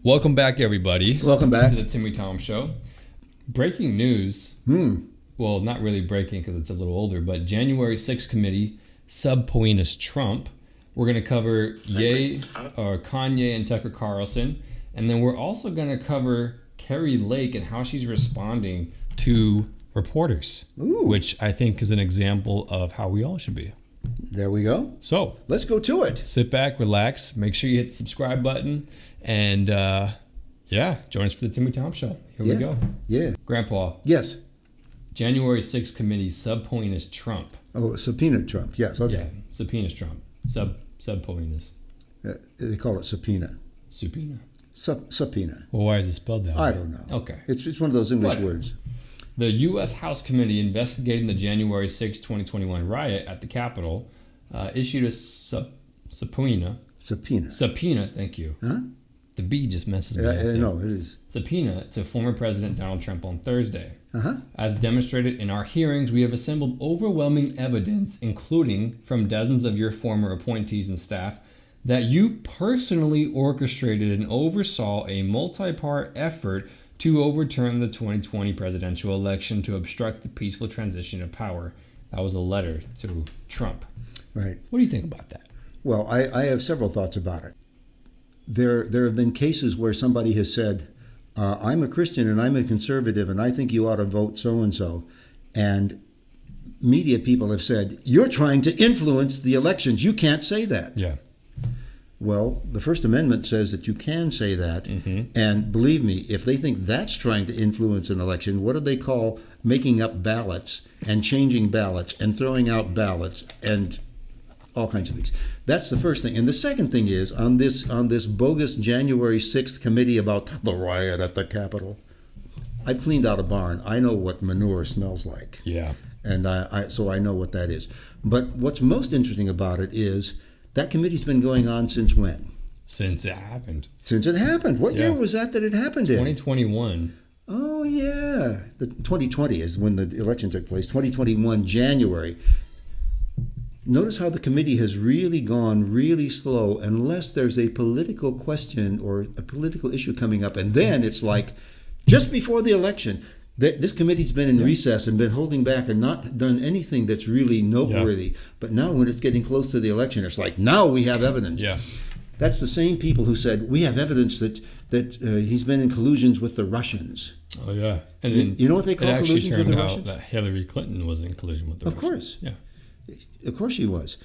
Welcome back, everybody. Welcome back to the Timmy Tom Show. Breaking news. Well, not really breaking because it's a little older, but January 6th committee subpoenas Trump. We're going to cover Kanye and Tucker Carlson. And then we're also going to cover Kari Lake and how she's responding to reporters, which I think is an example of how we all should be. There we go. So let's go to it. Sit back, relax, make sure you hit the subscribe button, and join us for the Timmy Tom Show. Here we go. Yeah. Grandpa. Yes. January 6th committee subpoenas Trump. Oh, subpoena Trump. Yes. Okay. Yeah, subpoenas Trump. Subpoenas. They call it subpoena. Subpoena. Subpoena. Well, why is it spelled that way? I don't know. Okay. It's one of those English words. The U.S. House Committee investigating the January 6, 2021 riot at the Capitol issued a subpoena. Subpoena, thank you. Huh? The B just messes me up. No, it is. Subpoena to former President Donald Trump on Thursday. Uh-huh. As demonstrated in our hearings, we have assembled overwhelming evidence, including from dozens of your former appointees and staff, that you personally orchestrated and oversaw a multi-part effort to overturn the 2020 presidential election to obstruct the peaceful transition of power. That was a letter to Trump. Right. What do you think about that? Well, I have several thoughts about it. There have been cases where somebody has said, I'm a Christian and I'm a conservative and I think you ought to vote so-and-so. And media people have said, you're trying to influence the elections. You can't say that. Yeah. Well, the First Amendment says that you can say that. Mm-hmm. And believe me, if they think that's trying to influence an election, what do they call making up ballots and changing ballots and throwing out ballots and all kinds of things? That's the first thing. And the second thing is, on this bogus January 6th committee about the riot at the Capitol, I've cleaned out a barn. I know what manure smells like. Yeah. And so I know what that is. But what's most interesting about it is that committee's been going on since when? Since it happened. Since it happened. What year was that it happened in? 2021. Oh, yeah. The 2020 is when the election took place. 2021, January. Notice how the committee has really gone really slow unless there's a political question or a political issue coming up. And then it's like, just before the election, this committee's been in recess and been holding back and not done anything that's really noteworthy. Yeah. But now when it's getting close to the election, it's like, now we have evidence. Yeah. That's the same people who said, we have evidence that he's been in collusions with the Russians. Oh, yeah. And then you know what they call collusions with the Russians? That Hillary Clinton was in collusion with the Russians. Of course. Yeah. Of course she was.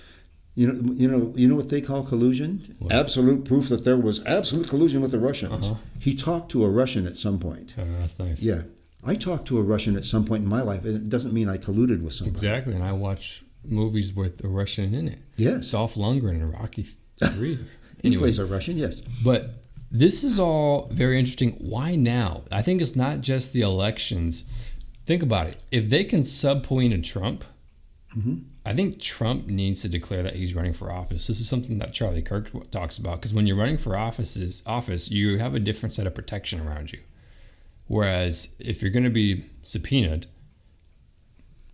You know what they call collusion? What? Absolute proof that there was absolute collusion with the Russians. Uh-huh. He talked to a Russian at some point. Oh, that's nice. Yeah. I talked to a Russian at some point in my life, and it doesn't mean I colluded with somebody. Exactly, and I watch movies with a Russian in it. Yes. Dolph Lundgren in Rocky 3. He plays a Russian, yes. But this is all very interesting. Why now? I think it's not just the elections. Think about it. If they can subpoena Trump, I think Trump needs to declare that he's running for office. This is something that Charlie Kirk talks about, because when you're running for office, you have a different set of protection around you. Whereas if you're going to be subpoenaed,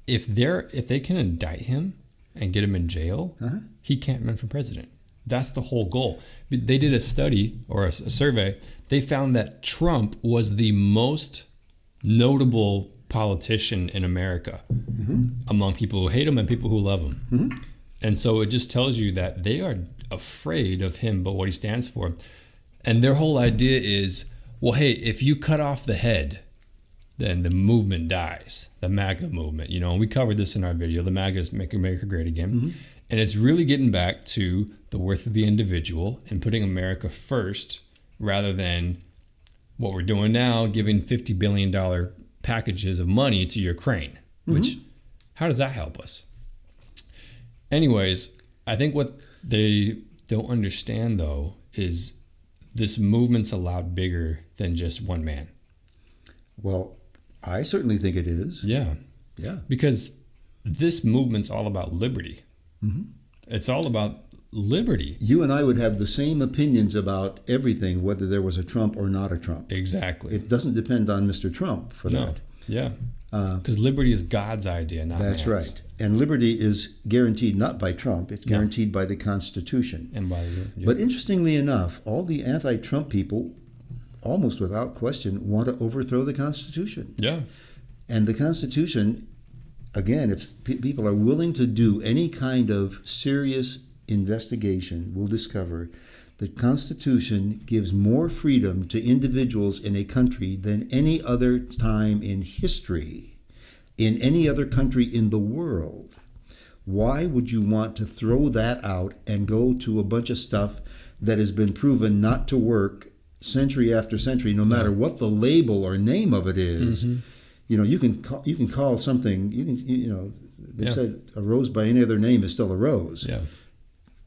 if they can indict him and get him in jail, he can't run for president. That's the whole goal. They did a study or a survey. They found that Trump was the most notable politician in America among people who hate him and people who love him. And so it just tells you that they are afraid of him, but what he stands for. And their whole idea is, well, hey, if you cut off the head, then the movement dies, the MAGA movement. And we covered this in our video, the MAGA's Make America Great Again. And it's really getting back to the worth of the individual and putting America first rather than what we're doing now, giving $50 billion packages of money to Ukraine, which, how does that help us? Anyways, I think what they don't understand, though, is this movement's a lot bigger than just one man. Well, I certainly think it is. Yeah. Because this movement's all about liberty. It's all about liberty. You and I would have the same opinions about everything, whether there was a Trump or not a Trump. Exactly. It doesn't depend on Mr. Trump for that. Yeah. Because liberty is God's idea, not That's man's. right. And liberty is guaranteed not by Trump, it's guaranteed by the Constitution. And by But interestingly enough, all the anti-Trump people almost without question, want to overthrow the Constitution. Yeah. And the Constitution, again, if people are willing to do any kind of serious investigation, will discover the Constitution gives more freedom to individuals in a country than any other time in history, in any other country in the world. Why would you want to throw that out and go to a bunch of stuff that has been proven not to work century after century, no matter what the label or name of it is? Mm-hmm. You can call something, they said a rose by any other name is still a rose. Yeah.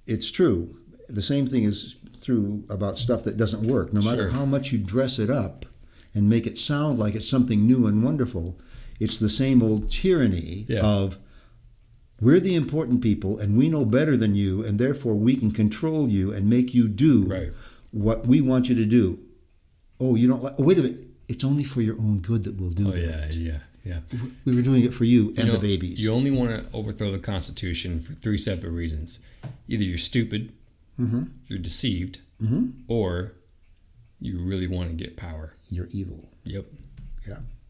It's true. The same thing is true about stuff that doesn't work. No matter how much you dress it up and make it sound like it's something new and wonderful, it's the same old tyranny of we're the important people and we know better than you, and therefore we can control you and make you do what we want you to do. Oh, you don't like, wait a minute. It's only for your own good that we'll do that. Yeah. We were doing it for you and the babies. You only want to overthrow the Constitution for 3 separate reasons. Either you're stupid, you're deceived, or you really want to get power. You're evil. Yep.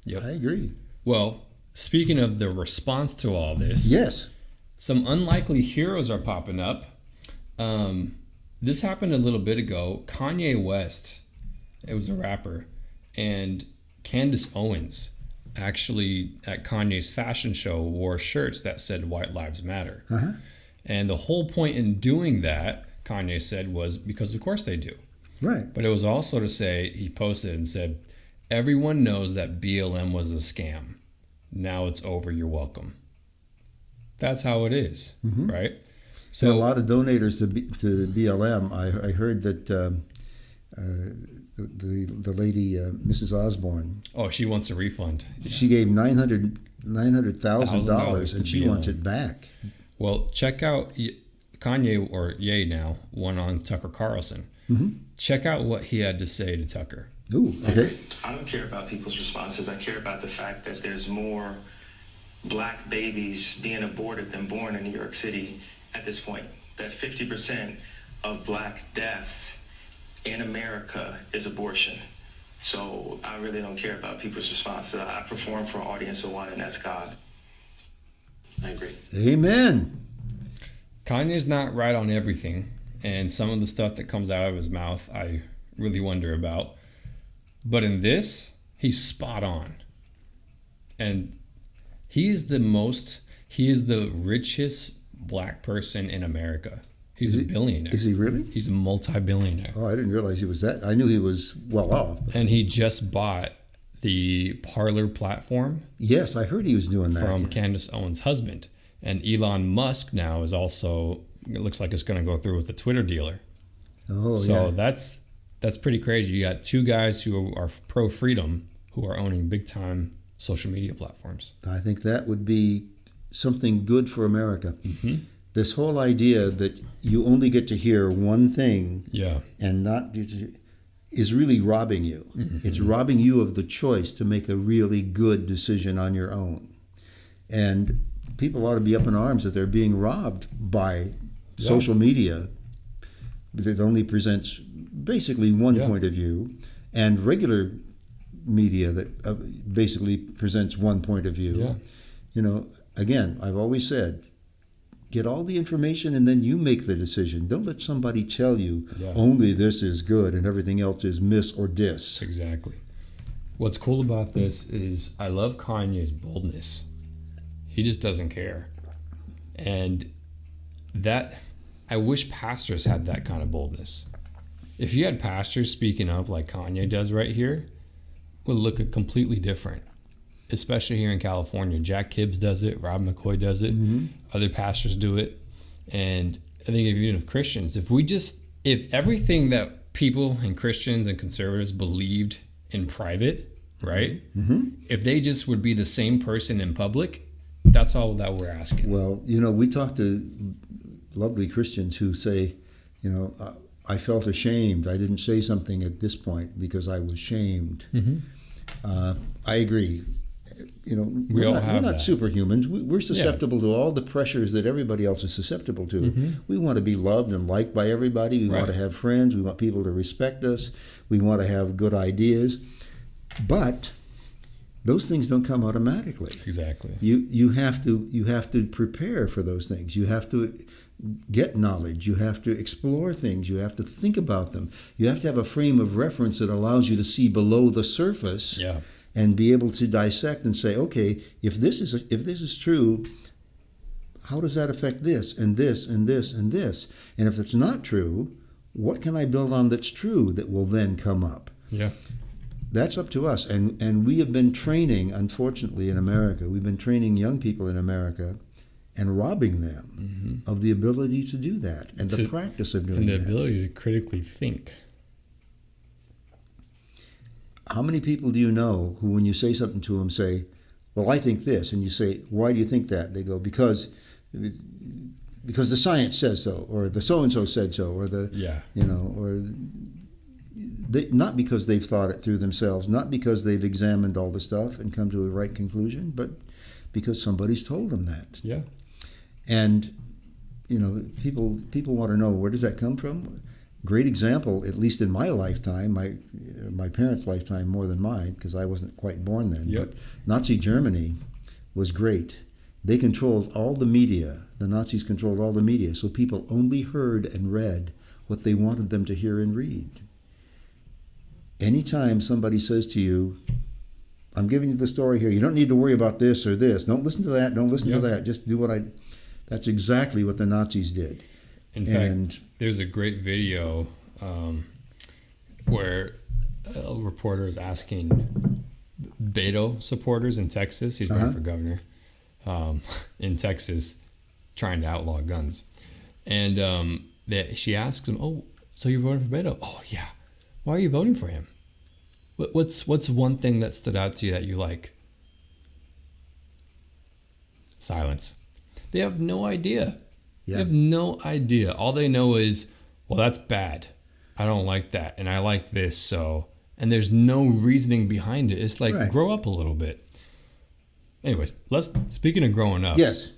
Yeah. I agree. Well, speaking of the response to all this, yes, some unlikely heroes are popping up. This happened a little bit ago. Kanye West, it was a rapper, and Candace Owens actually at Kanye's fashion show wore shirts that said White Lives Matter. And the whole point in doing that, Kanye said, was because of course they do. Right. But it was also to say, he posted and said, everyone knows that BLM was a scam. Now it's over, you're welcome. That's how it is, right? So there are a lot of donators to BLM. I heard that the lady, Mrs. Osborne. Oh, she wants a refund. She gave $900,000 and she wants it back. Well, check out Kanye, or Ye now, one on Tucker Carlson. Check out what he had to say to Tucker. Ooh, okay. I don't care about people's responses. I care about the fact that there's more black babies being aborted than born in New York City at this point. That 50% of black death in America is abortion. So I really don't care about people's responses. I perform for an audience of one, and that's God. I agree. Amen. Kanye's not right on everything, and some of the stuff that comes out of his mouth I really wonder about. But in this, he's spot on. And he is the richest black person in America. He's a billionaire. Is he really? He's a multi-billionaire. Oh, I didn't realize he was that. I knew he was well off. And he just bought the Parler platform. Yes, I heard he was doing that. From Candace Owens' husband. And Elon Musk now is also, it looks like it's going to go through with the Twitter dealer. Oh, so that's pretty crazy. You got 2 guys who are pro-freedom who are owning big-time social media platforms. I think that would be something good for America. This whole idea that you only get to hear one thing and not is really robbing you. It's robbing you of the choice to make a really good decision on your own. And people ought to be up in arms that they're being robbed by social media that only presents basically one point of view, and regular media that basically presents one point of view. Again, I've always said, get all the information and then you make the decision. Don't let somebody tell you only this is good and everything else is miss or dis. Exactly. What's cool about this is I love Kanye's boldness. He just doesn't care. And that, I wish pastors had that kind of boldness. If you had pastors speaking up like Kanye does right here, it would look completely different. Especially here in California. Jack Hibbs does it. Rob McCoy does it. Other pastors do it. And I think even if Christians, if everything that people and Christians and conservatives believed in private, right? If they just would be the same person in public, that's all that we're asking. Well, we talk to lovely Christians who say, I felt ashamed. I didn't say something at this point because I was shamed. I agree. we're not superhumans. We're susceptible to all the pressures that everybody else is susceptible to. Mm-hmm. We want to be loved and liked by everybody. We want to have friends. We want people to respect us. We want to have good ideas. But those things don't come automatically. Exactly. You have to prepare for those things. You have to get knowledge. You have to explore things. You have to think about them. You have to have a frame of reference that allows you to see below the surface. Yeah. And be able to dissect and say, okay, if this is true, how does that affect this and this and this and this? And if it's not true, what can I build on that's true that will then come up? Yeah. That's up to us. And we have been training, unfortunately, in America, we've been training young people in America and robbing them of the ability to do that and the practice of doing that. And the ability to critically think. How many people do you know who, when you say something to them, say, well, I think this, and you say, why do you think that? They go, because the science says so, or the so-and-so said so, or not because they've thought it through themselves, not because they've examined all the stuff and come to a right conclusion, but because somebody's told them that. Yeah. And, people want to know, where does that come from? Great example, at least in my lifetime, my parents' lifetime more than mine, because I wasn't quite born then. Yep. But Nazi Germany was great. They controlled all the media. The Nazis controlled all the media, so people only heard and read what they wanted them to hear and read. Anytime somebody says to you, I'm giving you the story here, you don't need to worry about this or this. Don't listen to that. Don't listen to that. Just do that's exactly what the Nazis did. In fact, there's a great video where a reporter is asking Beto supporters in Texas, he's running for governor in Texas, trying to outlaw guns. And she asks him, oh, so you're voting for Beto? Oh, yeah. Why are you voting for him? What's one thing that stood out to you that you like? Silence. They have no idea. Yeah. They have no idea. All they know is, well, that's bad. I don't like that. And I like this. So, and there's no reasoning behind it. It's like, grow up a little bit. Anyways, speaking of growing up. Yes.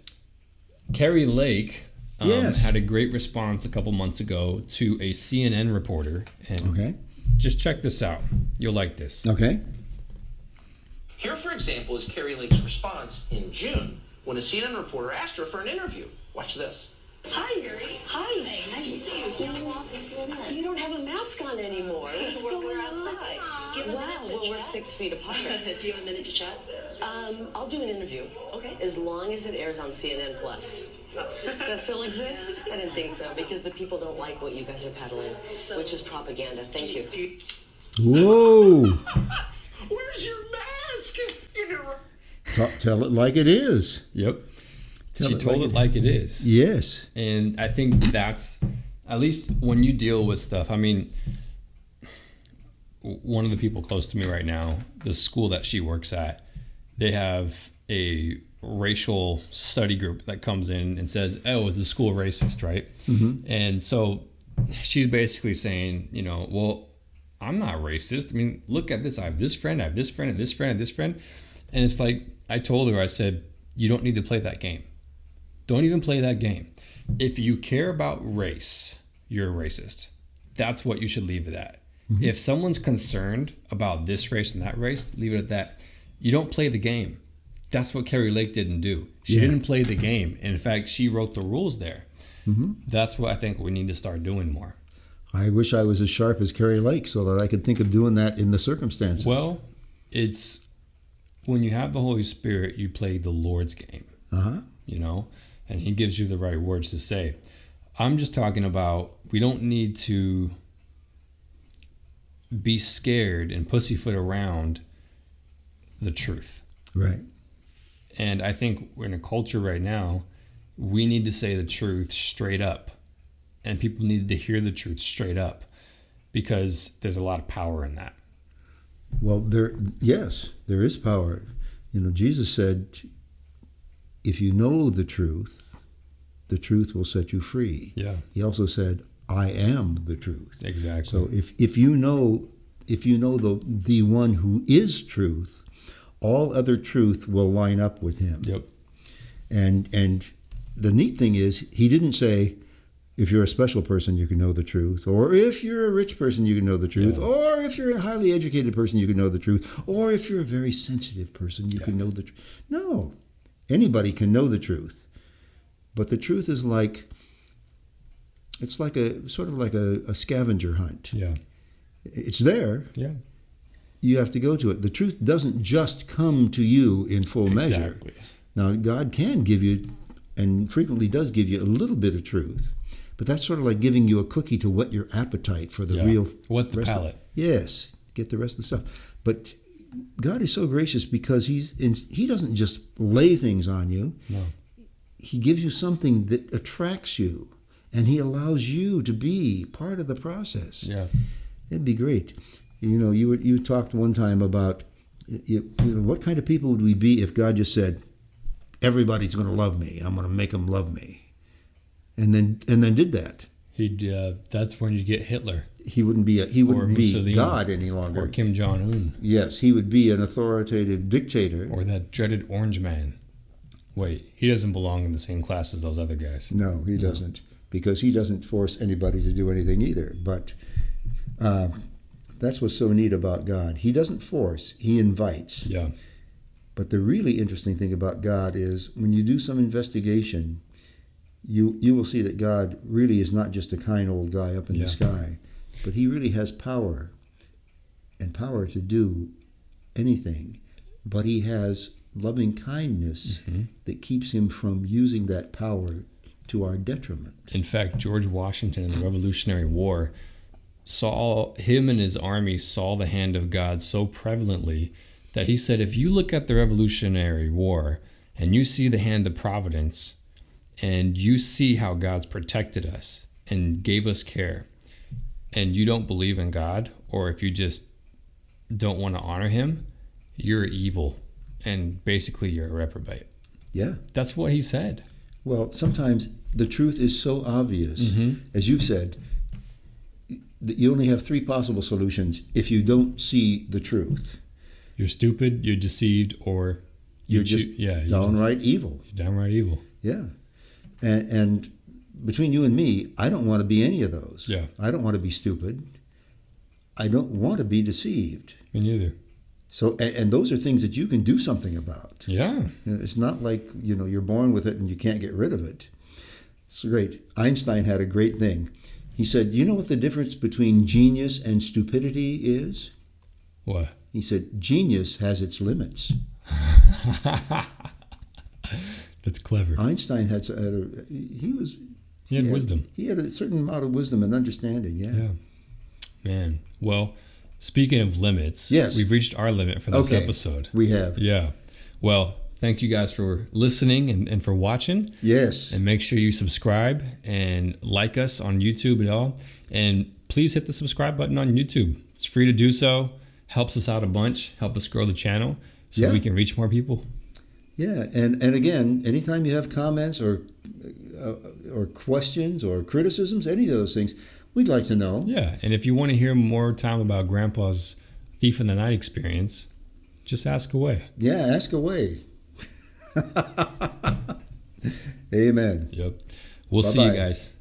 Kari Lake had a great response a couple months ago to a CNN reporter. And just check this out. You'll like this. Okay. Here, for example, is Kari Lake's response in June when a CNN reporter asked her for an interview. Watch this. Hi, Kari. Hi. Hey, nice to see you. You don't have a mask on anymore. What's going on? Outside. Do you have a minute to chat? We're 6 feet apart. Do you have a minute to chat? I'll do an interview. Okay. As long as it airs on CNN Plus. Does that still exist? I didn't think so, because the people don't like what you guys are peddling, which is propaganda. Thank you. Whoa. Where's your mask? You never... Tell it like it is. Yep. She told it like it is. Yes. And I think that's, at least when you deal with stuff, I mean, one of the people close to me right now, the school that she works at, they have a racial study group that comes in and says, oh, is the school racist, right? Mm-hmm. And so she's basically saying, well, I'm not racist. I mean, look at this. I have this friend, I have this friend, and this friend, and this friend. And it's like, I told her, I said, you don't need to play that game. Don't even play that game. If you care about race, you're a racist. That's what you should leave it at. Mm-hmm. If someone's concerned about this race and that race, leave it at that. You don't play the game. That's what Kari Lake didn't do. She didn't play the game. And in fact, she wrote the rules there. Mm-hmm. That's what I think we need to start doing more. I wish I was as sharp as Kari Lake so that I could think of doing that in the circumstances. Well, it's when you have the Holy Spirit, you play the Lord's game. And he gives you the right words to say. I'm just talking about, we don't need to be scared and pussyfoot around the truth. Right. And I think we're in a culture right now, we need to say the truth straight up. And people need to hear the truth straight up, because there's a lot of power in that. Well, there is power. Jesus said, if you know the truth will set you free. Yeah. He also said, I am the truth. Exactly. So if you know the one who is truth, all other truth will line up with him. Yep. And the neat thing is, he didn't say, if you're a special person, you can know the truth, or if you're a rich person, you can know the truth, or if you're a highly educated person, you can know the truth, or if you're a very sensitive person, you can know the truth. No, anybody can know the truth, but the truth is it's like a sort of like a scavenger hunt. Yeah. It's there. Yeah. You have to go to it. The truth doesn't just come to you in full measure. Exactly. Now, God can give you, and frequently does give you, a little bit of truth. But that's sort of like giving you a cookie to whet your appetite for the real... Whet the palate. Yes, get the rest of the stuff. But God is so gracious because He doesn't just lay things on you. No. He gives you something that attracts you, and He allows you to be part of the process. Yeah. It'd be great. You know, you talked one time about what kind of people would we be if God just said, everybody's going to love me. I'm going to make them love me. And then did that. That's when you get Hitler. He wouldn't be God any longer. Or Kim Jong-un. Yes, he would be an authoritative dictator. Or that dreaded orange man. Wait, he doesn't belong in the same class as those other guys. No, he doesn't. Because he doesn't force anybody to do anything either. But that's what's so neat about God. He doesn't force, he invites. Yeah. But the really interesting thing about God is when you do some investigation, you will see that God really is not just a kind old guy up in the sky, but he really has power, and power to do anything. But he has loving kindness that keeps him from using that power to our detriment. In fact, George Washington in the Revolutionary War him and his army saw the hand of God so prevalently that he said, if you look at the Revolutionary War and you see the hand of providence and you see how God's protected us and gave us care, and you don't believe in God, or if you just don't want to honor him, you're evil, and basically you're a reprobate. Yeah. That's what he said. Well, sometimes the truth is so obvious, as you've said, that you only have three possible solutions if you don't see the truth. You're stupid, you're deceived, or you're just downright evil. You're downright evil. Yeah. And between you and me, I don't want to be any of those. Yeah. I don't want to be stupid. I don't want to be deceived. Me neither. So, and those are things that you can do something about. Yeah. It's not like, you're born with it and you can't get rid of it. It's great. Einstein had a great thing. He said, you know what the difference between genius and stupidity is? What? He said, genius has its limits. That's clever. Einstein had wisdom. He had a certain amount of wisdom and understanding, yeah. Man. Well, speaking of limits, yes, we've reached our limit for this episode. We have. Yeah. Well, thank you guys for listening and for watching. Yes. And make sure you subscribe and like us on YouTube and all. And please hit the subscribe button on YouTube. It's free to do so. Helps us out a bunch. Help us grow the channel so we can reach more people. Yeah. And again, anytime you have comments or questions or criticisms, any of those things, we'd like to know. Yeah. And if you want to hear more time about Grandpa's Thief in the Night experience, just ask away. Yeah, ask away. Amen. Yep. We'll Bye-bye. see you guys.